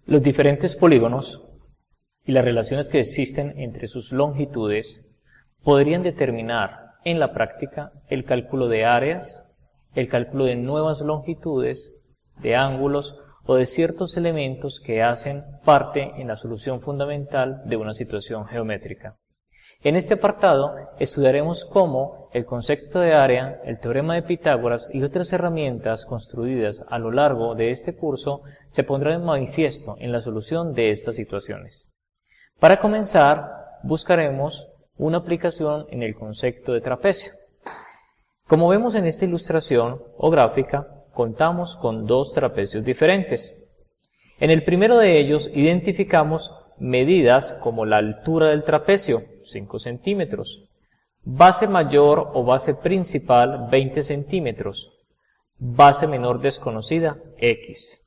Los diferentes polígonos y las relaciones que existen entre sus longitudes podrían determinar en la práctica el cálculo de áreas, el cálculo de nuevas longitudes, de ángulos o de ciertos elementos que hacen parte en la solución fundamental de una situación geométrica. En este apartado estudiaremos cómo el concepto de área, el teorema de Pitágoras y otras herramientas construidas a lo largo de este curso se pondrán en manifiesto en la solución de estas situaciones. Para comenzar, buscaremos una aplicación en el concepto de trapecio. Como vemos en esta ilustración o gráfica, contamos con dos trapecios diferentes. En el primero de ellos identificamos medidas como la altura del trapecio, 5 centímetros, base mayor o base principal, 20 centímetros, base menor desconocida, X,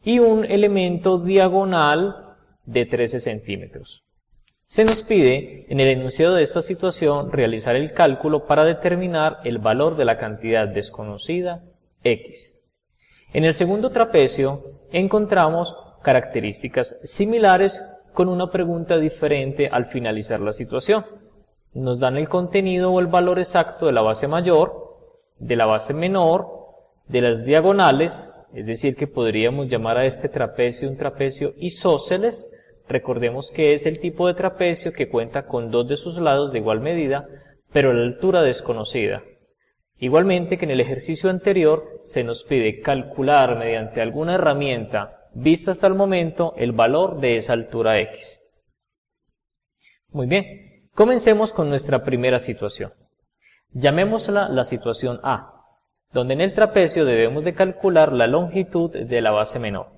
y un elemento diagonal de 13 centímetros. Se nos pide, en el enunciado de esta situación, realizar el cálculo para determinar el valor de la cantidad desconocida, X. En el segundo trapecio encontramos características similares con una pregunta diferente al finalizar la situación. Nos dan el contenido o el valor exacto de la base mayor, de la base menor, de las diagonales, es decir que podríamos llamar a este trapecio un trapecio isósceles. Recordemos que es el tipo de trapecio que cuenta con dos de sus lados de igual medida, pero la altura desconocida. Igualmente que en el ejercicio anterior se nos pide calcular mediante alguna herramienta vista hasta el momento el valor de esa altura X. Muy bien, comencemos con nuestra primera situación. Llamémosla la situación A, donde en el trapecio debemos de calcular la longitud de la base menor.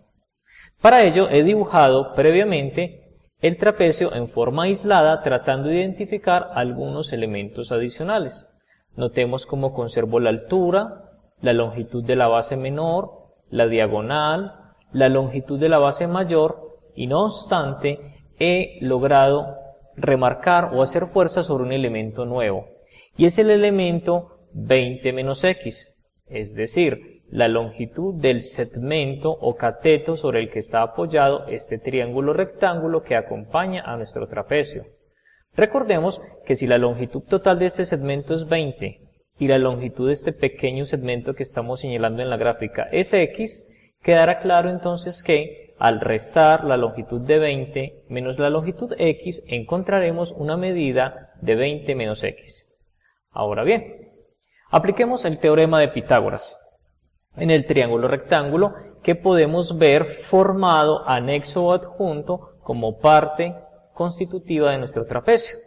Para ello he dibujado previamente el trapecio en forma aislada tratando de identificar algunos elementos adicionales. Notemos cómo conservo la altura, la longitud de la base menor, la diagonal, la longitud de la base mayor y no obstante he logrado remarcar o hacer fuerza sobre un elemento nuevo y es el elemento 20 menos X, es decir, la longitud del segmento o cateto sobre el que está apoyado este triángulo rectángulo que acompaña a nuestro trapecio. Recordemos que si la longitud total de este segmento es 20 y la longitud de este pequeño segmento que estamos señalando en la gráfica es X, quedará claro entonces que al restar la longitud de 20 menos la longitud X encontraremos una medida de 20 menos X. Ahora bien, apliquemos el teorema de Pitágoras en el triángulo rectángulo que podemos ver formado anexo o adjunto como parte constitutiva de nuestro trapecio.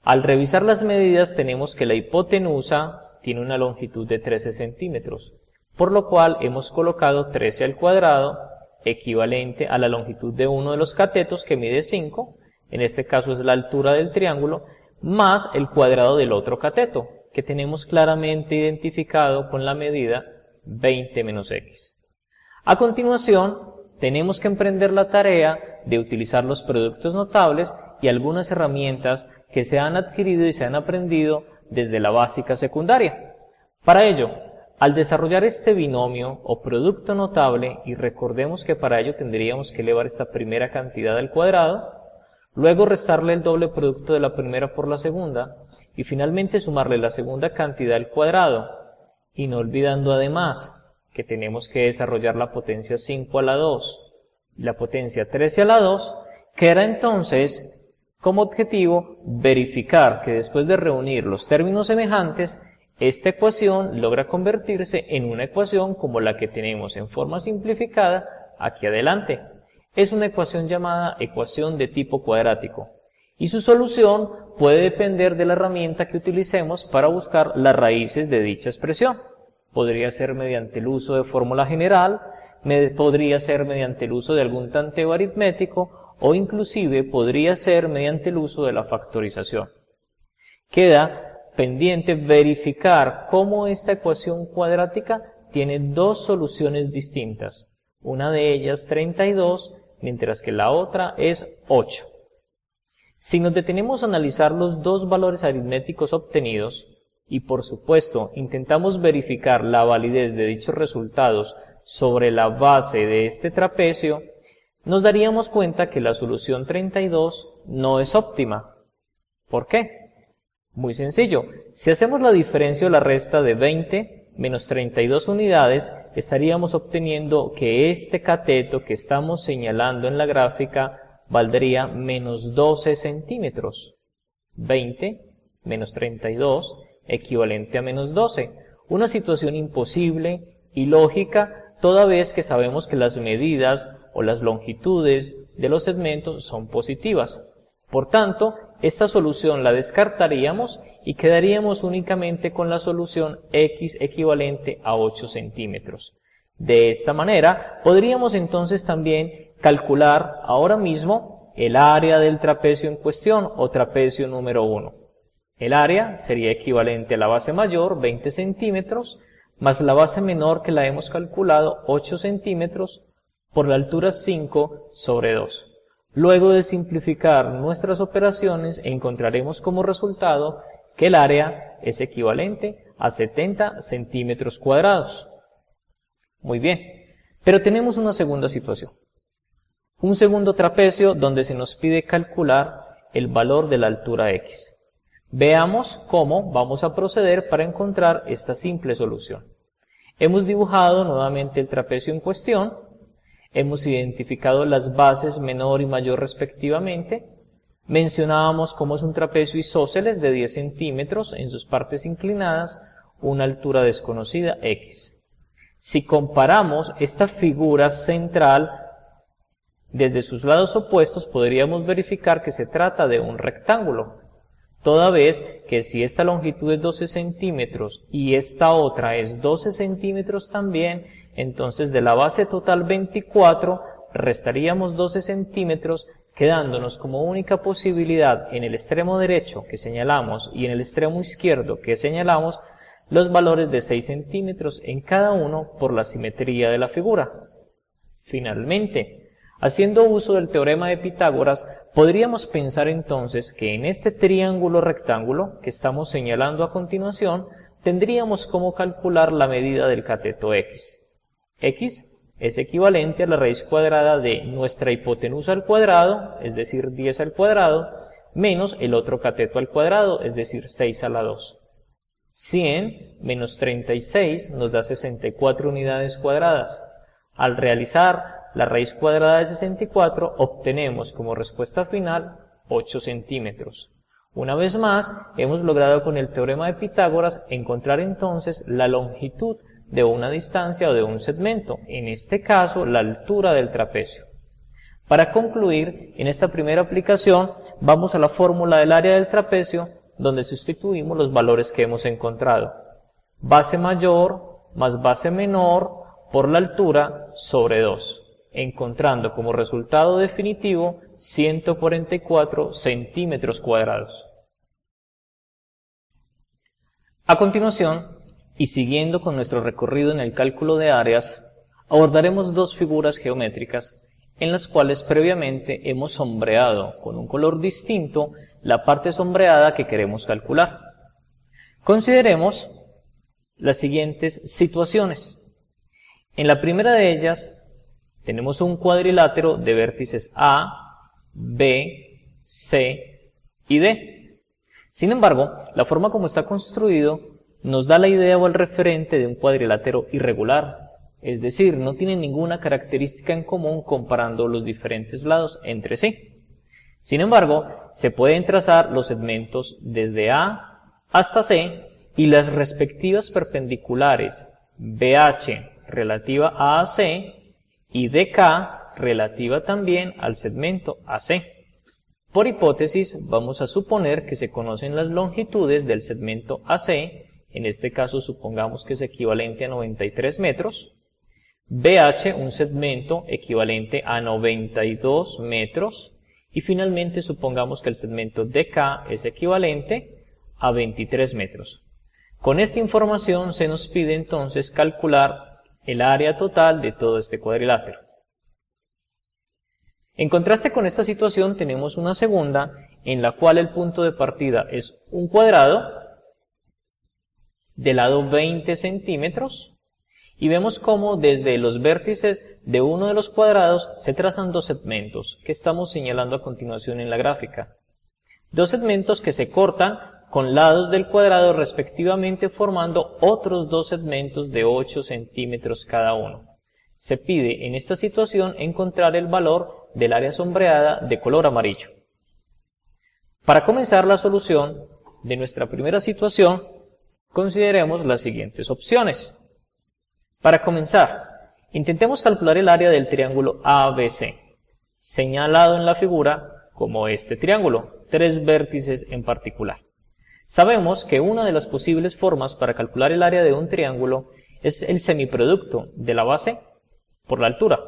Al revisar las medidas tenemos que la hipotenusa tiene una longitud de 13 centímetros. Por lo cual hemos colocado 13 al cuadrado, equivalente a la longitud de uno de los catetos que mide 5, en este caso es la altura del triángulo, más el cuadrado del otro cateto, que tenemos claramente identificado con la medida 20 menos X. A continuación, tenemos que emprender la tarea de utilizar los productos notables y algunas herramientas que se han adquirido y se han aprendido desde la básica secundaria. Para ello, al desarrollar este binomio o producto notable, y recordemos que para ello tendríamos que elevar esta primera cantidad al cuadrado, luego restarle el doble producto de la primera por la segunda, y finalmente sumarle la segunda cantidad al cuadrado, y no olvidando además que tenemos que desarrollar la potencia 5 a la 2 y la potencia 13 a la 2, queda entonces como objetivo verificar que después de reunir los términos semejantes, esta ecuación logra convertirse en una ecuación como la que tenemos en forma simplificada aquí adelante. Es una ecuación llamada ecuación de tipo cuadrático y su solución puede depender de la herramienta que utilicemos para buscar las raíces de dicha expresión. Podría ser mediante el uso de fórmula general, podría ser mediante el uso de algún tanteo aritmético o inclusive podría ser mediante el uso de la factorización. Queda pendiente verificar cómo esta ecuación cuadrática tiene dos soluciones distintas. Una de ellas 32, mientras que la otra es 8. Si nos detenemos a analizar los dos valores aritméticos obtenidos, y por supuesto intentamos verificar la validez de dichos resultados sobre la base de este trapecio, nos daríamos cuenta que la solución 32 no es óptima. ¿Por qué? Muy sencillo. Si hacemos la diferencia o la resta de 20 menos 32 unidades, estaríamos obteniendo que este cateto que estamos señalando en la gráfica valdría menos 12 centímetros. 20 menos 32 equivalente a menos 12. Una situación imposible, ilógica, toda vez que sabemos que las medidas o las longitudes de los segmentos son positivas. Por tanto, esta solución la descartaríamos y quedaríamos únicamente con la solución x equivalente a 8 centímetros. De esta manera, podríamos entonces también calcular ahora mismo el área del trapecio en cuestión o trapecio número 1. El área sería equivalente a la base mayor, 20 centímetros, más la base menor que la hemos calculado, 8 centímetros, por la altura 5 sobre 2. Luego de simplificar nuestras operaciones, encontraremos como resultado que el área es equivalente a 70 centímetros cuadrados. Muy bien, pero tenemos una segunda situación. Un segundo trapecio donde se nos pide calcular el valor de la altura x. Veamos cómo vamos a proceder para encontrar esta simple solución. Hemos dibujado nuevamente el trapecio en cuestión. Hemos identificado las bases menor y mayor respectivamente. Mencionábamos cómo es un trapecio isósceles de 10 centímetros en sus partes inclinadas, una altura desconocida x. Si comparamos esta figura central desde sus lados opuestos, podríamos verificar que se trata de un rectángulo, toda vez que si esta longitud es 12 centímetros y esta otra es 12 centímetros también, entonces de la base total 24 restaríamos 12 centímetros, quedándonos como única posibilidad en el extremo derecho que señalamos y en el extremo izquierdo que señalamos los valores de 6 centímetros en cada uno por la simetría de la figura. Finalmente, haciendo uso del teorema de Pitágoras, podríamos pensar entonces que en este triángulo rectángulo que estamos señalando a continuación, tendríamos como calcular la medida del cateto x. X es equivalente a la raíz cuadrada de nuestra hipotenusa al cuadrado, es decir, 10 al cuadrado, menos el otro cateto al cuadrado, es decir, 6 a la 2. 100 menos 36 nos da 64 unidades cuadradas. Al realizar la raíz cuadrada de 64, obtenemos como respuesta final 8 centímetros. Una vez más, hemos logrado con el teorema de Pitágoras encontrar entonces la longitud de una distancia o de un segmento, en este caso la altura del trapecio. Para concluir, en esta primera aplicación vamos a la fórmula del área del trapecio, donde sustituimos los valores que hemos encontrado. Base mayor más base menor por la altura sobre 2, encontrando como resultado definitivo 144 centímetros cuadrados. A continuación, y siguiendo con nuestro recorrido en el cálculo de áreas, abordaremos dos figuras geométricas en las cuales previamente hemos sombreado con un color distinto la parte sombreada que queremos calcular. Consideremos las siguientes situaciones. En la primera de ellas tenemos un cuadrilátero de vértices A, B, C y D. Sin embargo, la forma como está construido nos da la idea o el referente de un cuadrilátero irregular, es decir, no tiene ninguna característica en común comparando los diferentes lados entre sí. Sin embargo, se pueden trazar los segmentos desde A hasta C y las respectivas perpendiculares BH relativa a AC y DK relativa también al segmento AC. Por hipótesis, vamos a suponer que se conocen las longitudes del segmento AC, en este caso supongamos que es equivalente a 93 metros, BH un segmento equivalente a 92 metros, y finalmente supongamos que el segmento DK es equivalente a 23 metros. Con esta información se nos pide entonces calcular el área total de todo este cuadrilátero. En contraste con esta situación tenemos una segunda en la cual el punto de partida es un cuadrado de lado 20 centímetros y vemos cómo desde los vértices de uno de los cuadrados se trazan dos segmentos que estamos señalando a continuación en la gráfica. Dos segmentos que se cortan con lados del cuadrado respectivamente, formando otros dos segmentos de 8 centímetros cada uno. Se pide en esta situación encontrar el valor del área sombreada de color amarillo. Para comenzar la solución de nuestra primera situación, consideremos las siguientes opciones. Para comenzar, intentemos calcular el área del triángulo ABC, señalado en la figura como este triángulo, tres vértices en particular. Sabemos que una de las posibles formas para calcular el área de un triángulo es el semiproducto de la base por la altura.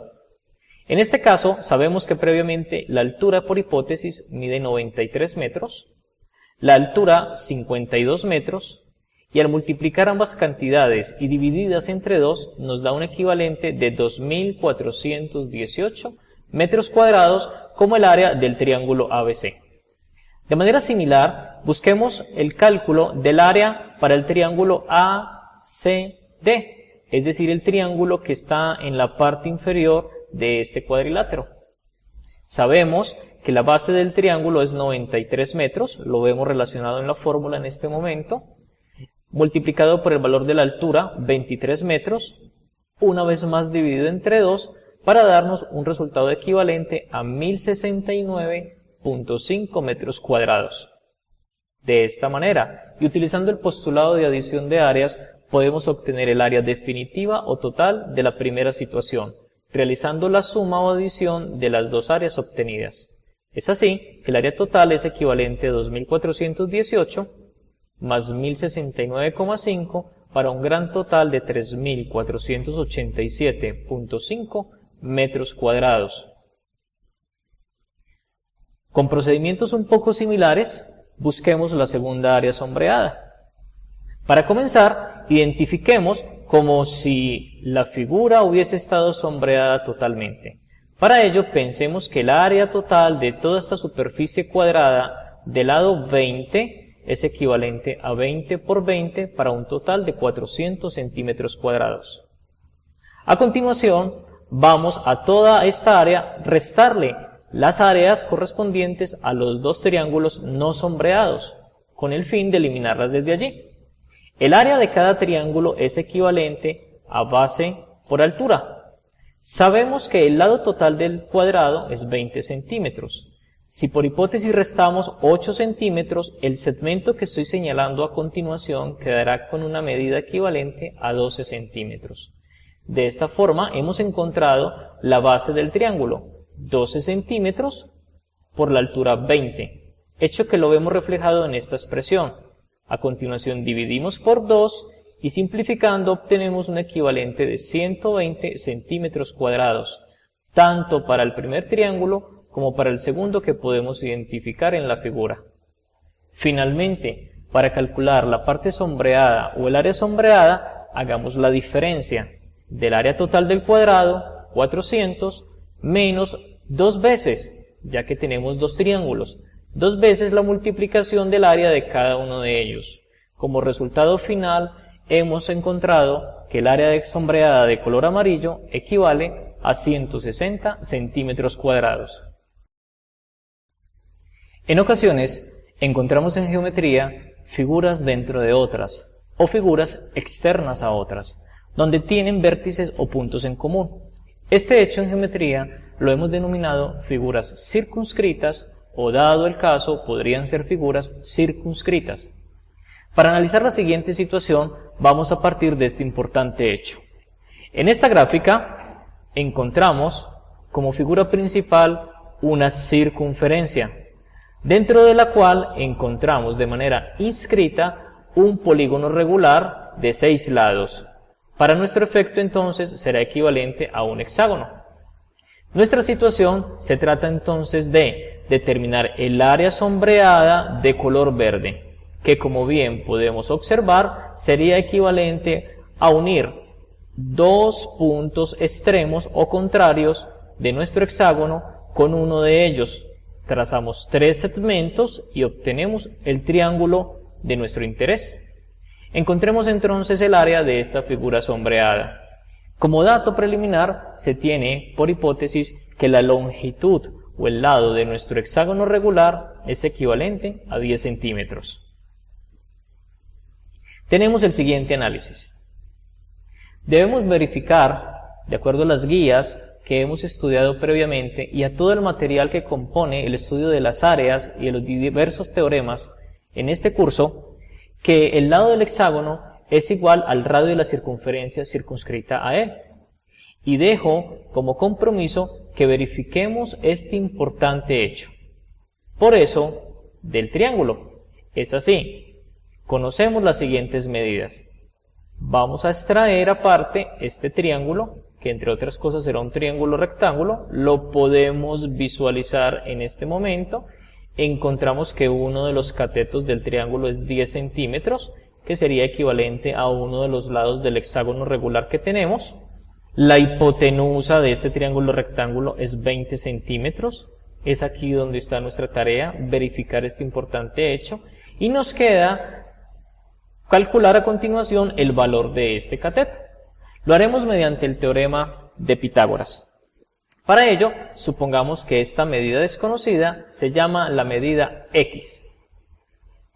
En este caso, sabemos que previamente la altura por hipótesis mide 93 metros, la altura 52 metros, y al multiplicar ambas cantidades y divididas entre 2 nos da un equivalente de 2418 metros cuadrados como el área del triángulo ABC. De manera similar, busquemos el cálculo del área para el triángulo ACD, es decir, el triángulo que está en la parte inferior de este cuadrilátero. Sabemos que la base del triángulo es 93 metros, lo vemos relacionado en la fórmula en este momento, multiplicado por el valor de la altura, 23 metros, una vez más dividido entre 2, para darnos un resultado equivalente a 1069.5 metros cuadrados. De esta manera, y utilizando el postulado de adición de áreas, podemos obtener el área definitiva o total de la primera situación, realizando la suma o adición de las dos áreas obtenidas. Es así que el área total es equivalente a 2418 más 1069,5 para un gran total de 3487.5 metros cuadrados. Con procedimientos un poco similares, busquemos la segunda área sombreada. Para comenzar, identifiquemos como si la figura hubiese estado sombreada totalmente. Para ello, pensemos que el área total de toda esta superficie cuadrada del lado 20 es equivalente a 20 por 20 para un total de 400 centímetros cuadrados. A continuación, vamos a toda esta área restarle las áreas correspondientes a los dos triángulos no sombreados, con el fin de eliminarlas desde allí. El área de cada triángulo es equivalente a base por altura. Sabemos que el lado total del cuadrado es 20 centímetros. Si por hipótesis restamos 8 centímetros, el segmento que estoy señalando a continuación quedará con una medida equivalente a 12 centímetros. De esta forma hemos encontrado la base del triángulo, 12 centímetros por la altura 20, hecho que lo vemos reflejado en esta expresión. A continuación dividimos por 2 y simplificando obtenemos un equivalente de 120 centímetros cuadrados, tanto para el primer triángulo como para el segundo que podemos identificar en la figura. Finalmente, para calcular la parte sombreada o el área sombreada, hagamos la diferencia del área total del cuadrado, 400, menos 2 veces, ya que tenemos dos triángulos, 2 veces la multiplicación del área de cada uno de ellos. Como resultado final, hemos encontrado que el área sombreada de color amarillo equivale a 160 centímetros cuadrados. En ocasiones, encontramos en geometría figuras dentro de otras, o figuras externas a otras, donde tienen vértices o puntos en común. Este hecho en geometría lo hemos denominado figuras circunscritas, o dado el caso, podrían ser figuras circunscritas. Para analizar la siguiente situación, vamos a partir de este importante hecho. En esta gráfica, encontramos como figura principal una circunferencia, dentro de la cual encontramos de manera inscrita un polígono regular de 6 lados. Para nuestro efecto, entonces, será equivalente a un hexágono. Nuestra situación se trata entonces de determinar el área sombreada de color verde, que como bien podemos observar, sería equivalente a unir dos puntos extremos o contrarios de nuestro hexágono con uno de ellos. Trazamos 3 segmentos y obtenemos el triángulo de nuestro interés. Encontremos entonces el área de esta figura sombreada. Como dato preliminar, se tiene por hipótesis que la longitud o el lado de nuestro hexágono regular es equivalente a 10 centímetros. Tenemos el siguiente análisis. Debemos verificar, de acuerdo a las guías que hemos estudiado previamente y a todo el material que compone el estudio de las áreas y de los diversos teoremas en este curso, que el lado del hexágono es igual al radio de la circunferencia circunscrita a él. Y dejo como compromiso que verifiquemos este importante hecho. Por eso, del triángulo, es así. Conocemos las siguientes medidas. Vamos a extraer aparte este triángulo, que entre otras cosas será un triángulo rectángulo. Lo podemos visualizar en este momento. Encontramos que uno de los catetos del triángulo es 10 centímetros, que sería equivalente a uno de los lados del hexágono regular que tenemos. La hipotenusa de este triángulo rectángulo es 20 centímetros. Es aquí donde está nuestra tarea, verificar este importante hecho. Y nos queda calcular a continuación el valor de este cateto. Lo haremos mediante el teorema de Pitágoras. Para ello, supongamos que esta medida desconocida se llama la medida x.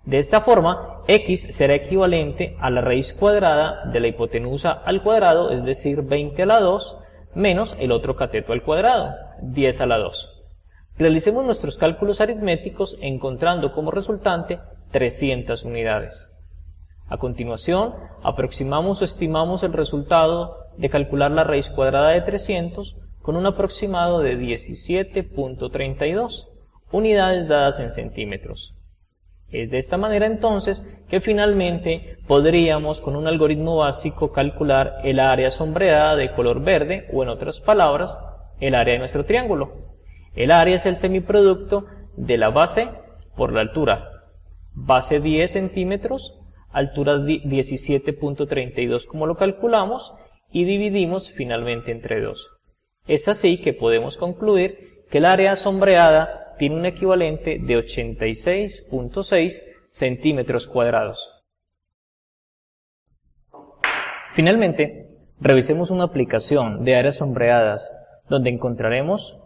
De esta forma, x será equivalente a la raíz cuadrada de la hipotenusa al cuadrado, es decir, 20 a la 2, menos el otro cateto al cuadrado, 10 a la 2. Realicemos nuestros cálculos aritméticos encontrando como resultante 300 unidades. A continuación, aproximamos o estimamos el resultado de calcular la raíz cuadrada de 300 con un aproximado de 17.32 unidades dadas en centímetros. Es de esta manera entonces que finalmente podríamos con un algoritmo básico calcular el área sombreada de color verde, o en otras palabras, el área de nuestro triángulo. El área es el semiproducto de la base por la altura. Base 10 centímetros, altura 17.32 como lo calculamos, y dividimos finalmente entre 2. Es así que podemos concluir que el área sombreada tiene un equivalente de 86.6 centímetros cuadrados. Finalmente, revisemos una aplicación de áreas sombreadas donde encontraremos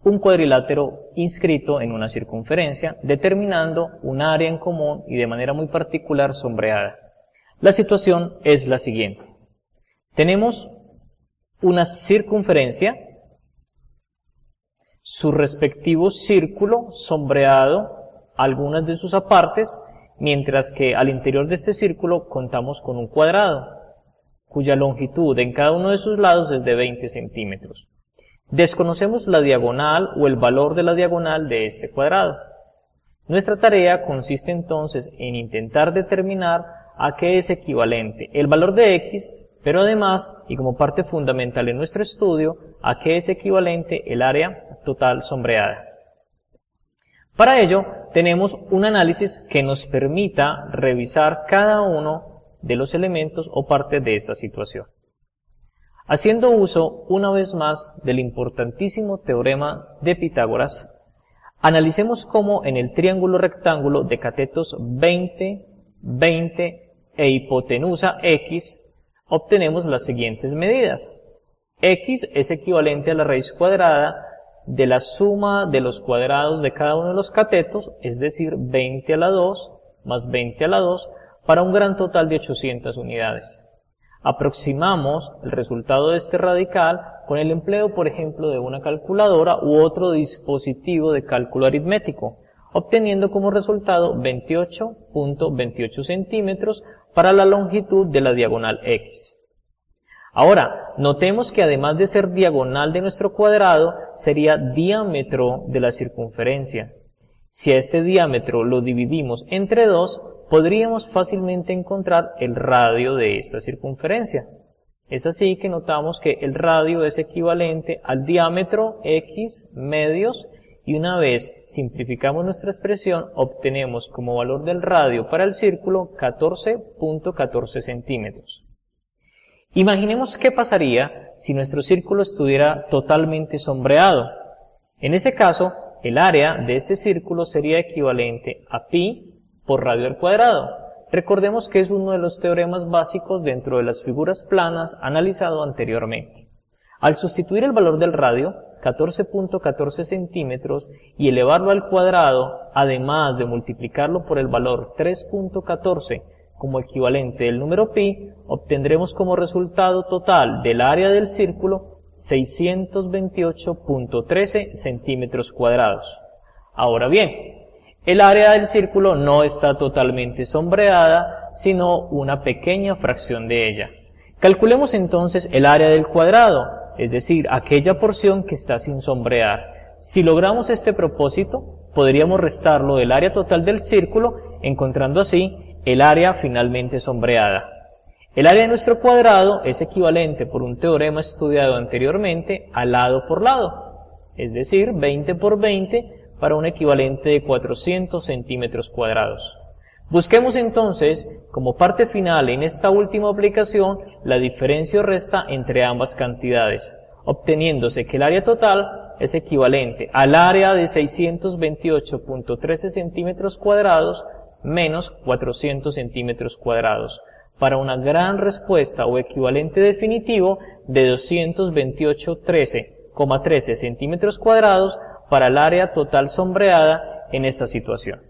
un cuadrilátero inscrito en una circunferencia, determinando un área en común y de manera muy particular sombreada. La situación es la siguiente. Tenemos una circunferencia, su respectivo círculo sombreado, algunas de sus apartes, mientras que al interior de este círculo contamos con un cuadrado, cuya longitud en cada uno de sus lados es de 20 centímetros. Desconocemos la diagonal o el valor de la diagonal de este cuadrado. Nuestra tarea consiste entonces en intentar determinar a qué es equivalente el valor de x, pero además, y como parte fundamental en nuestro estudio, a qué es equivalente el área total sombreada. Para ello, tenemos un análisis que nos permita revisar cada uno de los elementos o partes de esta situación. Haciendo uso, una vez más, del importantísimo teorema de Pitágoras, analicemos cómo en el triángulo rectángulo de catetos 20, 20 e hipotenusa x, obtenemos las siguientes medidas. X es equivalente a la raíz cuadrada de la suma de los cuadrados de cada uno de los catetos, es decir, 20 a la 2 más 20 a la 2, para un gran total de 800 unidades. Aproximamos el resultado de este radical con el empleo, por ejemplo, de una calculadora u otro dispositivo de cálculo aritmético, obteniendo como resultado 28.28 centímetros para la longitud de la diagonal x. Ahora, notemos que además de ser diagonal de nuestro cuadrado, sería diámetro de la circunferencia. Si a este diámetro lo dividimos entre 2, podríamos fácilmente encontrar el radio de esta circunferencia. Es así que notamos que el radio es equivalente al diámetro x medios, y una vez simplificamos nuestra expresión, obtenemos como valor del radio para el círculo 14.14 centímetros. Imaginemos qué pasaría si nuestro círculo estuviera totalmente sombreado. En ese caso, el área de este círculo sería equivalente a pi por radio al cuadrado, Recordemos que es uno de los teoremas básicos dentro de las figuras planas analizado anteriormente. Al sustituir el valor del radio, 14.14 centímetros, y elevarlo al cuadrado, además de multiplicarlo por el valor 3.14 como equivalente del número pi, obtendremos como resultado total del área del círculo 628.13 centímetros cuadrados. Ahora bien, el área del círculo no está totalmente sombreada, sino una pequeña fracción de ella. Calculemos entonces el área del cuadrado, es decir, aquella porción que está sin sombrear. Si logramos este propósito, podríamos restarlo del área total del círculo, encontrando así el área finalmente sombreada. El área de nuestro cuadrado es equivalente, por un teorema estudiado anteriormente, a lado por lado, es decir, 20 por 20, para un equivalente de 400 centímetros cuadrados. Busquemos entonces, como parte final en esta última aplicación, la diferencia o resta entre ambas cantidades, obteniéndose que el área total es equivalente al área de 628.13 centímetros cuadrados menos 400 centímetros cuadrados, para una gran respuesta o equivalente definitivo de 228.13 centímetros cuadrados para el área total sombreada en esta situación.